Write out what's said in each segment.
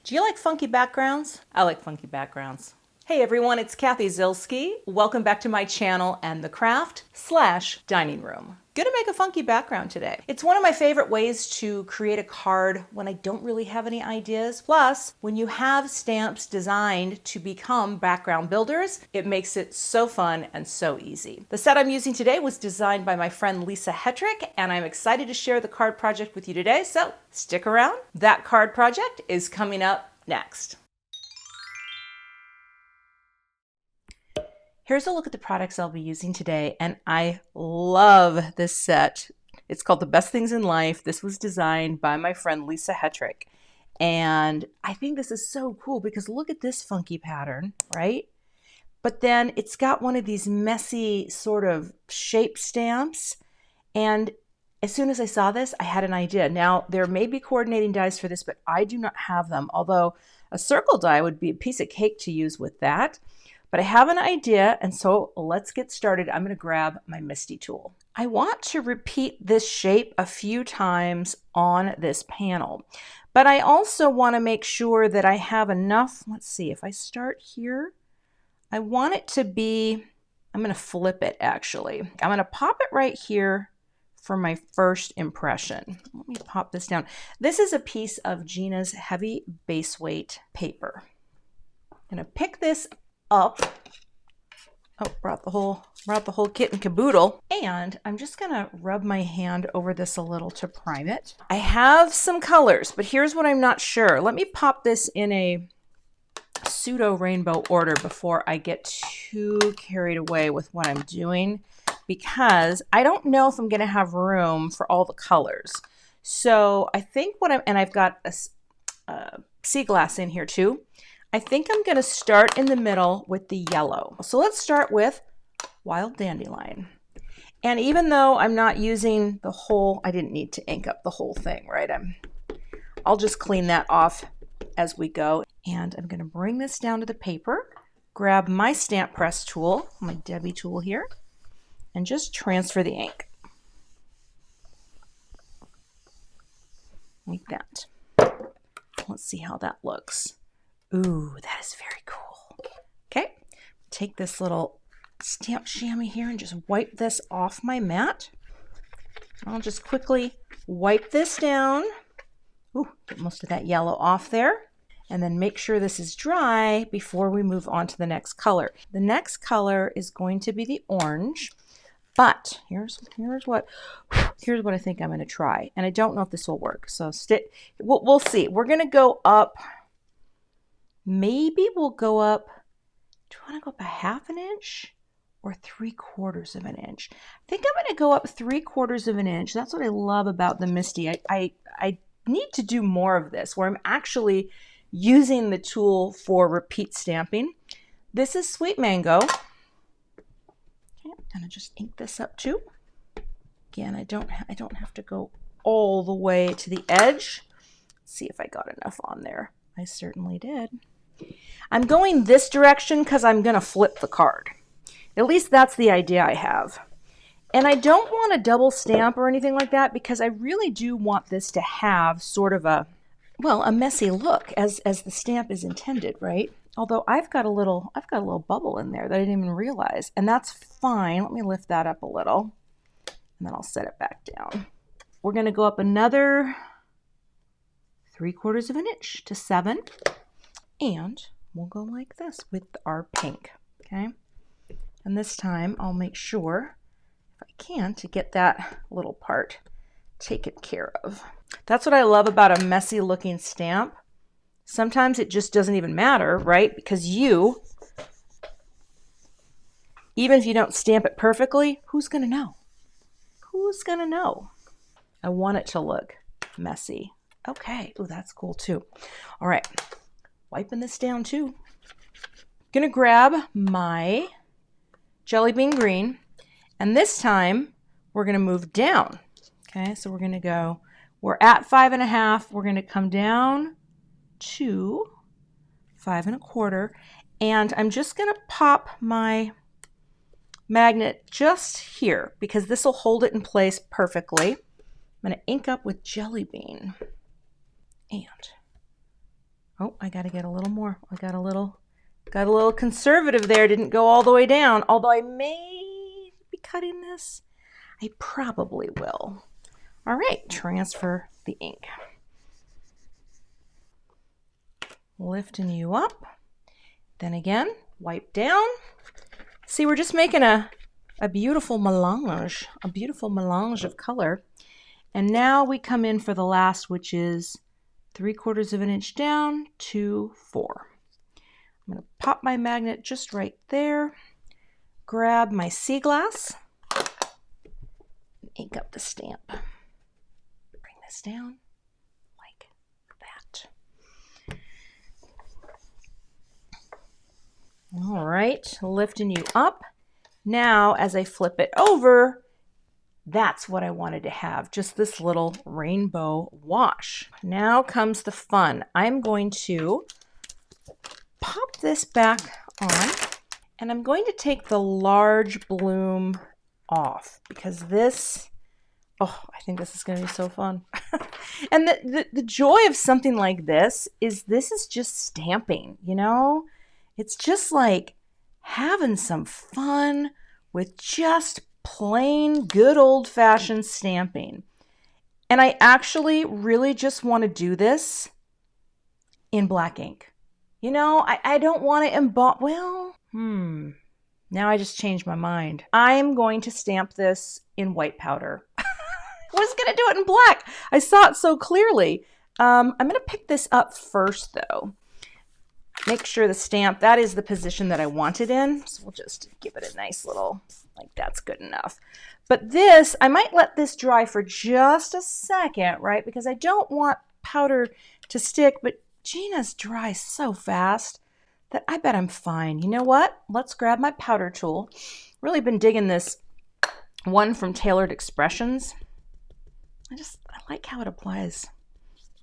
Do you like funky backgrounds? I like funky backgrounds. Hey everyone, it's Cathy Zielske. Welcome back to my channel and the craft/dining room. Gonna make a funky background today. It's one of my favorite ways to create a card when I don't really have any ideas. Plus, when you have stamps designed to become background builders, it makes it so fun and so easy. The set I'm using today was designed by my friend Lisa Hetrick, and I'm excited to share the card project with you today, so stick around. That card project is coming up next. Here's a look at the products I'll be using today, and I love this set. It's called The Best Things in Life. This was designed by my friend Lisa Hetrick, and I think this is so cool because look at this funky pattern, right? But then it's got one of these messy sort of shape stamps, and as soon as I saw this, I had an idea. Now, there may be coordinating dies for this, but I do not have them, although a circle die would be a piece of cake to use with that. But I have an idea, and so let's get started. I'm going to grab my Misty tool. I want to repeat this shape a few times on this panel, but I also want to make sure that I have enough. Let's see, if I start here, I want it to be, I'm going to flip it actually. I'm going to pop it right here for my first impression. Let me pop this down. This is a piece of Gina's heavy base weight paper. I'm going to pick this up. Oh, brought the whole kit and caboodle. And I'm just gonna rub my hand over this a little to prime it. I have some colors, but here's what I'm not sure. Let me pop this in a pseudo rainbow order before I get too carried away with what I'm doing, because I don't know if I'm gonna have room for all the colors. So I think and I've got a sea glass in here too. I think I'm going to start in the middle with the yellow. So let's start with Wild Dandelion. And even though I'm not using the whole, I didn't need to ink up the whole thing, right? I'll just clean that off as we go. And I'm going to bring this down to the paper, grab my stamp press tool, my Debbie tool here, and just transfer the ink. Like that. Let's see how that looks. Ooh, that is very cool. Okay, take this little stamp chamois here and just wipe this off my mat. I'll just quickly wipe this down. Ooh, get most of that yellow off there. And then make sure this is dry before we move on to the next color. The next color is going to be the orange. But here's what I think I'm going to try. And I don't know if this will work. So we'll see. We're going to go up. Maybe we'll go up, do you want to go up a ½ inch or 3/4 of an inch? I think I'm going to go up 3/4 of an inch. That's what I love about the Misty. I need to do more of this where I'm actually using the tool for repeat stamping. This is Sweet Mango. Okay, I'm going to just ink this up too. Again, I don't have to go all the way to the edge. Let's see if I got enough on there. I certainly did. I'm going this direction because I'm going to flip the card. At least that's the idea I have. And I don't want a double stamp or anything like that because I really do want this to have sort of a messy look as the stamp is intended, right? Although I've got a little bubble in there that I didn't even realize, and that's fine. Let me lift that up a little, and then I'll set it back down. We're going to go up another 3/4 of an inch to 7. And we'll go like this with our pink, okay? And this time I'll make sure, if I can, to get that little part taken care of. That's what I love about a messy looking stamp. Sometimes it just doesn't even matter, right? Because even if you don't stamp it perfectly, who's going to know? Who's going to know? I want it to look messy. Okay, oh, that's cool too. All right, wiping this down too. Gonna grab my Jelly Bean Green, and this time we're gonna move down. Okay, so we're gonna go, we're at 5.5, we're gonna come down to 5.25, and I'm just gonna pop my magnet just here because this will hold it in place perfectly. I'm gonna ink up with Jelly Bean. And Oh, I got to get a little more. I got a little conservative there. Didn't go all the way down. Although I may be cutting this. I probably will. All right, transfer the ink. Lifting you up. Then again, wipe down. See, we're just making a beautiful melange, of color. And now we come in for the last, which is 3/4 of an inch down to 4. I'm going to pop my magnet just right there, grab my sea glass, ink up the stamp. Bring this down like that. All right, lifting you up. Now, as I flip it over, that's what I wanted to have, just this little rainbow wash. Now comes the fun. I'm going to pop this back on, and I'm going to take the large bloom off because this, oh, I think this is going to be so fun. And the joy of something like this is just stamping, you know? It's just like having some fun with just plain good old-fashioned stamping. And I actually really just want to do this in black ink. You know, I don't want to emboss. Well, now I just changed my mind. I'm going to stamp this in white powder. I was going to do it in black. I saw it so clearly. I'm going to pick this up first, though. Make sure the stamp, that is the position that I want it in. So we'll just give it a nice little, like that's good enough. But this, I might let this dry for just a second, right? Because I don't want powder to stick, but Gina's dries so fast that I bet I'm fine. You know what? Let's grab my powder tool. Really been digging this one from Tailored Expressions. I like how it applies.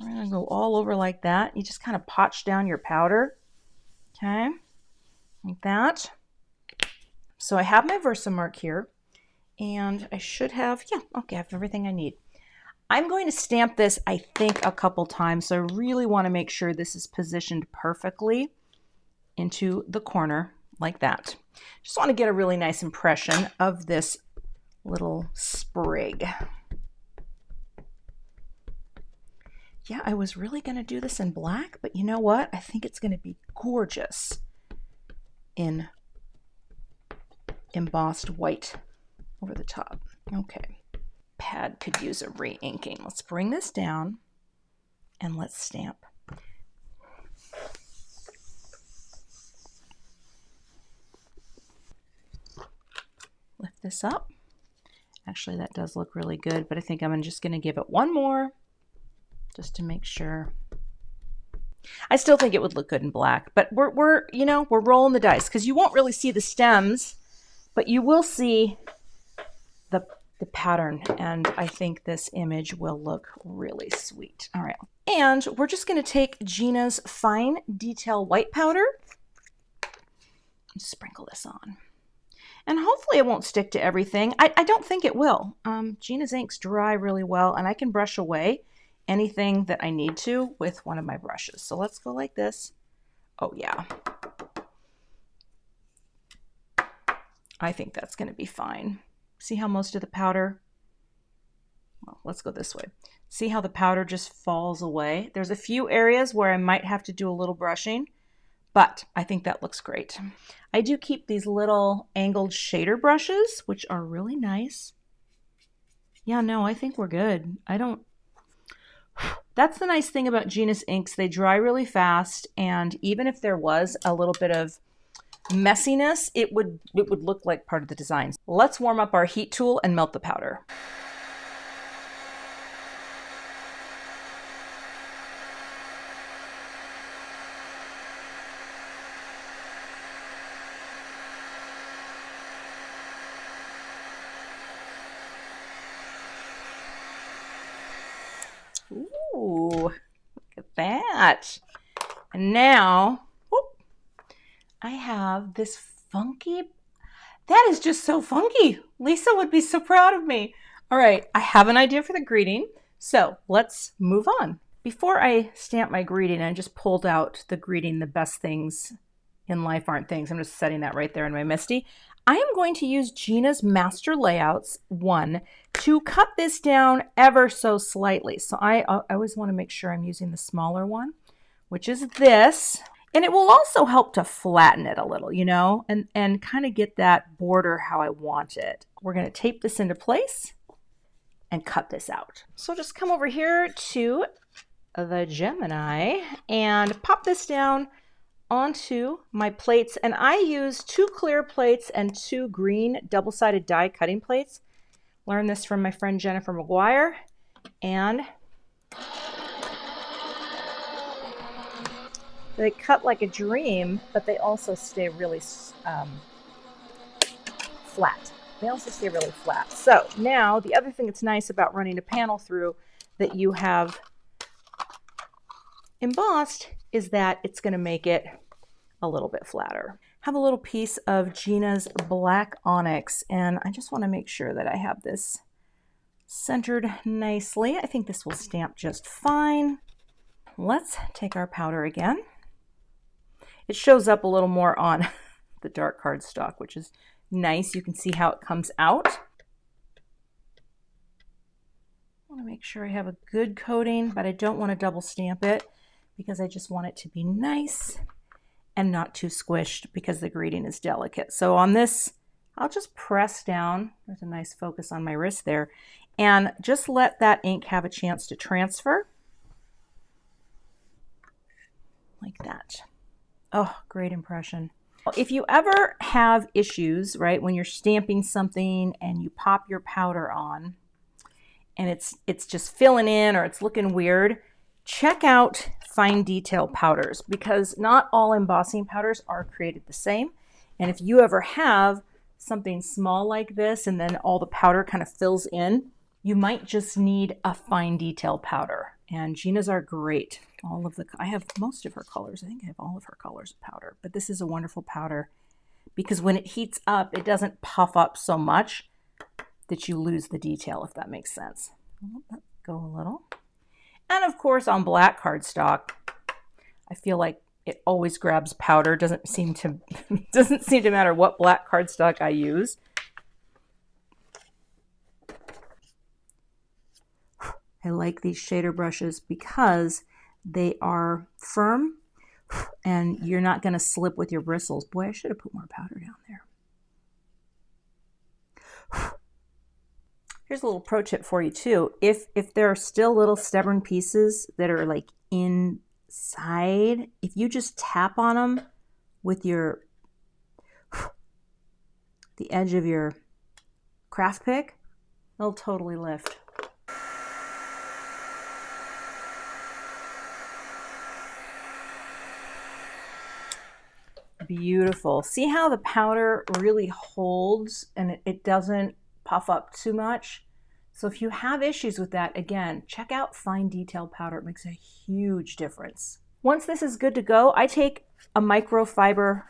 I'm gonna go all over like that. You just kind of potch down your powder. Okay, like that. So I have my Versamark here, and I should have, yeah, okay, I have everything I need. I'm going to stamp this, I think, a couple times, so I really want to make sure this is positioned perfectly into the corner like that. Just want to get a really nice impression of this little sprig. Yeah, I was really going to do this in black, but you know what? I think it's going to be gorgeous in embossed white over the top. Okay. Pad could use a re-inking. Let's bring this down and let's stamp. Lift this up. Actually, that does look really good, but I think I'm just going to give it one more just to make sure. I still think it would look good in black, but we're rolling the dice because you won't really see the stems, but you will see the pattern, and I think this image will look really sweet. All right, and we're just going to take Gina's fine detail white powder and sprinkle this on. And hopefully it won't stick to everything. I don't think it will. Gina's inks dry really well, and I can brush away anything that I need to with one of my brushes. So let's go like this. Oh yeah. I think that's going to be fine. See how most of the powder, well, let's go this way. See how the powder just falls away? There's a few areas where I might have to do a little brushing, but I think that looks great. I do keep these little angled shader brushes, which are really nice. Yeah, no, I think we're good. That's the nice thing about Gina's inks. They dry really fast, and even if there was a little bit of messiness, it would look like part of the design. Let's warm up our heat tool and melt the powder. Ooh, look at that. And now, whoop, I have this funky, that is just so funky. Lisa would be so proud of me. All right, I have an idea for the greeting. So let's move on. Before I stamp my greeting, I just pulled out the greeting, the best things in life aren't things. I'm just setting that right there in my Misty. I am going to use Gina's Master Layouts 1 to cut this down ever so slightly. So I always want to make sure I'm using the smaller one, which is this. And it will also help to flatten it a little, you know, and kind of get that border how I want it. We're going to tape this into place and cut this out. So just come over here to the Gemini and pop this down onto my plates, and I use 2 clear plates and 2 green double-sided die cutting plates. Learned this from my friend Jennifer McGuire, and they cut like a dream, but they also stay really flat. They also stay really flat. So now the other thing that's nice about running a panel through that you have embossed is that it's going to make it a little bit flatter. Have a little piece of Gina's black onyx, and I just want to make sure that I have this centered nicely. I think this will stamp just fine. Let's take our powder again. It shows up a little more on the dark cardstock, which is nice. You can see how it comes out. I want to make sure I have a good coating, but I don't want to double stamp it because I just want it to be nice and not too squished because the greeting is delicate. So on this, I'll just press down. There's a nice focus on my wrist there. And just let that ink have a chance to transfer. Like that. Oh, great impression. If you ever have issues, right, when you're stamping something and you pop your powder on and it's just filling in or it's looking weird, check out fine detail powders because not all embossing powders are created the same. And if you ever have something small like this and then all the powder kind of fills in, you might just need a fine detail powder. And Gina's are great. I have most of her colors. I think I have all of her colors of powder, but this is a wonderful powder because when it heats up, it doesn't puff up so much that you lose the detail, if that makes sense. Let go a little. And of course, on black cardstock, I feel like it always grabs powder. Doesn't seem to matter what black cardstock I use. I like these shader brushes because they are firm and you're not going to slip with your bristles. Boy, I should have put more powder down there. Here's a little pro tip for you too. If there are still little stubborn pieces that are like inside, if you just tap on them with the edge of your craft pick, they'll totally lift. Beautiful. See how the powder really holds and it doesn't puff up too much? So if you have issues with that, again, check out fine detail powder. It makes a huge difference. Once this is good to go, I take a microfiber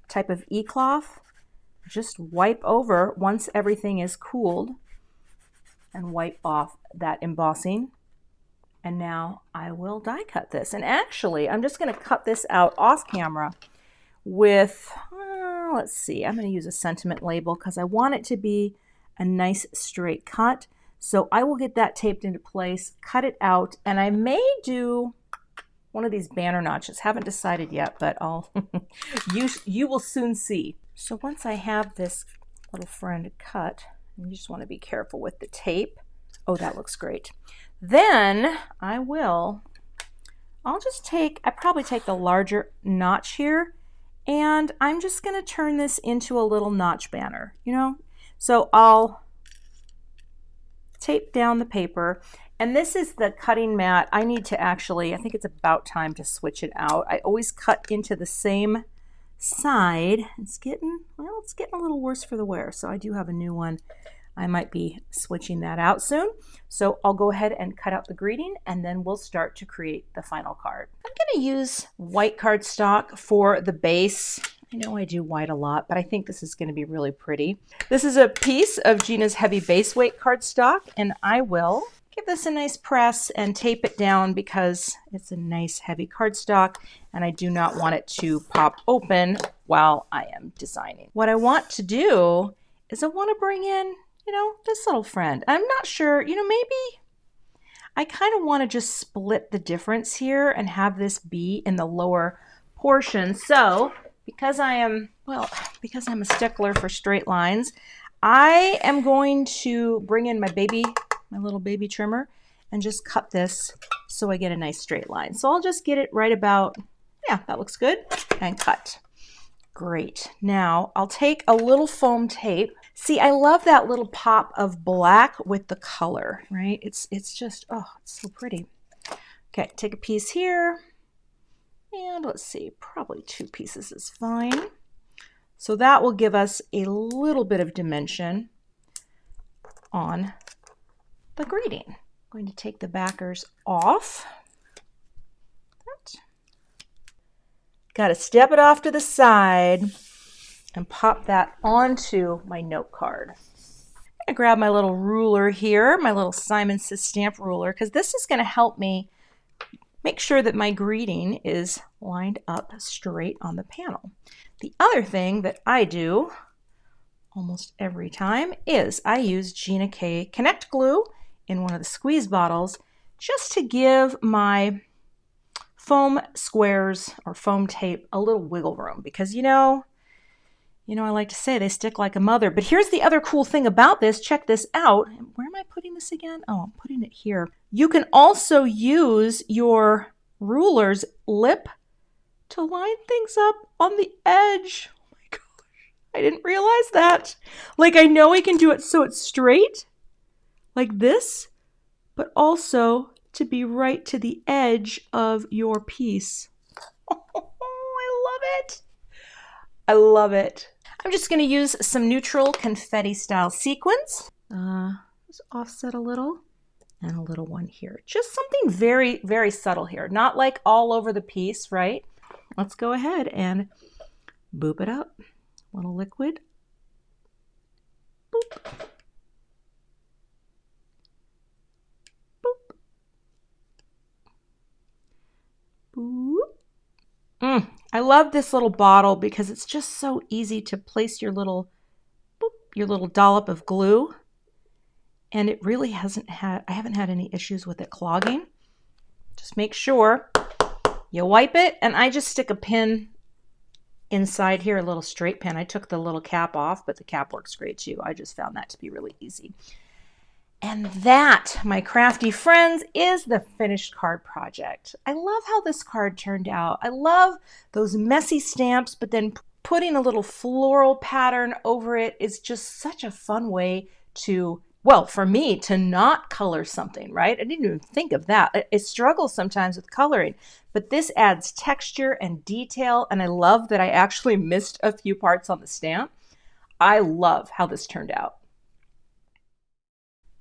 type of e-cloth, just wipe over once everything is cooled and wipe off that embossing. And now I will die cut this. And actually, I'm just going to cut this out off camera with, let's see, I'm going to use a sentiment label because I want it to be a nice straight cut. So I will get that taped into place, cut it out, and I may do one of these banner notches. Haven't decided yet, but I'll you will soon see. So once I have this little friend cut, you just want to be careful with the tape. Oh, that looks great. Then I probably take the larger notch here, and I'm just going to turn this into a little notch banner, you know? So I'll tape down the paper, and this is the cutting mat. I need to actually, I think it's about time to switch it out. I always cut into the same side. It's getting a little worse for the wear, so I do have a new one. I might be switching that out soon. So I'll go ahead and cut out the greeting and then we'll start to create the final card. I'm going to use white cardstock for the base. I know I do white a lot, but I think this is going to be really pretty. This is a piece of Gina's heavy base weight cardstock, and I will give this a nice press and tape it down because it's a nice heavy cardstock and I do not want it to pop open while I am designing. What I want to do is I want to bring in, this little friend. I'm not sure, maybe I kind of want to just split the difference here and have this be in the lower portion. So because I'm a stickler for straight lines, I am going to bring in my little baby trimmer and just cut this so I get a nice straight line. So I'll just get it right about, yeah, that looks good, and cut. Great. Now I'll take a little foam tape. See, I love that little pop of black with the color, right? It's just, oh, it's so pretty. Okay, take a piece here, and let's see, probably 2 pieces is fine. So that will give us a little bit of dimension on the greeting. I'm going to take the backers off. Got to step it off to the side and pop that onto my note card. I'm going to grab my little ruler here, my little Simon Says stamp ruler, because this is going to help me make sure that my greeting is lined up straight on the panel. The other thing that I do almost every time is I use Gina K Connect glue in one of the squeeze bottles just to give my foam squares or foam tape a little wiggle room, because I like to say they stick like a mother. But here's the other cool thing about this. Check this out. Where am I putting this again? Oh, I'm putting it here. You can also use your ruler's lip to line things up on the edge. Oh my gosh, I didn't realize that. Like, I know I can do it so it's straight, like this, but also to be right to the edge of your piece. Oh, I love it. I love it. I'm just going to use some neutral confetti style sequins. Just offset a little and a little one here. Just something very, very subtle here. Not like all over the piece, right? Let's go ahead and boop it up. A little liquid. Boop. Boop. Boop. I love this little bottle because it's just so easy to place your little dollop of glue, and it really I haven't had any issues with it clogging. Just make sure you wipe it, and I just stick a pin inside here, a little straight pin. I took the little cap off, but the cap works great too. I just found that to be really easy. And that, my crafty friends, is the finished card project. I love how this card turned out. I love those messy stamps, but then putting a little floral pattern over it is just such a fun way to, well, for me, to not color something, right? I didn't even think of that. I struggle sometimes with coloring, but this adds texture and detail, and I love that I actually missed a few parts on the stamp. I love how this turned out.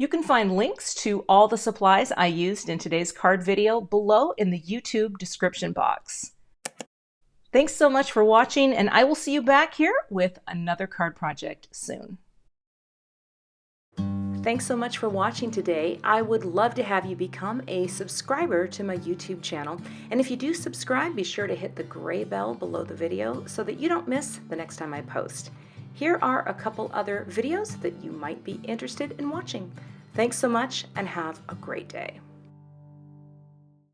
You can find links to all the supplies I used in today's card video below in the YouTube description box. Thanks so much for watching, and I will see you back here with another card project soon. Thanks so much for watching today. I would love to have you become a subscriber to my YouTube channel. And if you do subscribe, be sure to hit the gray bell below the video so that you don't miss the next time I post. Here are a couple other videos that you might be interested in watching. Thanks so much and have a great day.